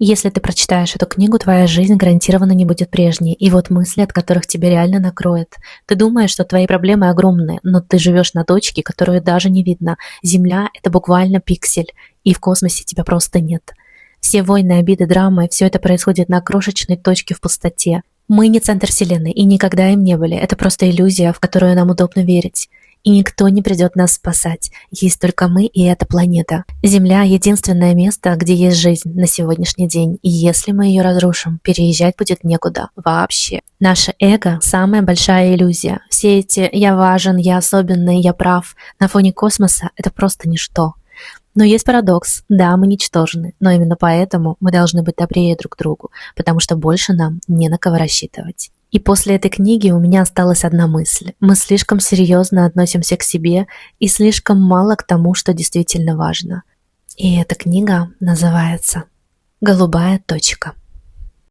Если ты прочитаешь эту книгу, твоя жизнь гарантированно не будет прежней. И вот мысли, от которых тебя реально накроет. Ты думаешь, что твои проблемы огромные, но ты живешь на точке, которую даже не видно. Земля — это буквально пиксель, и в космосе тебя просто нет. Все войны, обиды, драмы — все это происходит на крошечной точке в пустоте. Мы не центр Вселенной и никогда им не были. Это просто иллюзия, в которую нам удобно верить. И никто не придет нас спасать. Есть только мы и эта планета. Земля — единственное место, где есть жизнь на сегодняшний день. И если мы ее разрушим, переезжать будет некуда вообще. Наше эго — самая большая иллюзия. Все эти «я важен», «я особенный», «я прав» на фоне космоса — это просто ничто. Но есть парадокс. Да, мы ничтожны, но именно поэтому мы должны быть добрее друг к другу, потому что больше нам не на кого рассчитывать. И после этой книги у меня осталась одна мысль. Мы слишком серьезно относимся к себе и слишком мало к тому, что действительно важно. И эта книга называется «Голубая точка».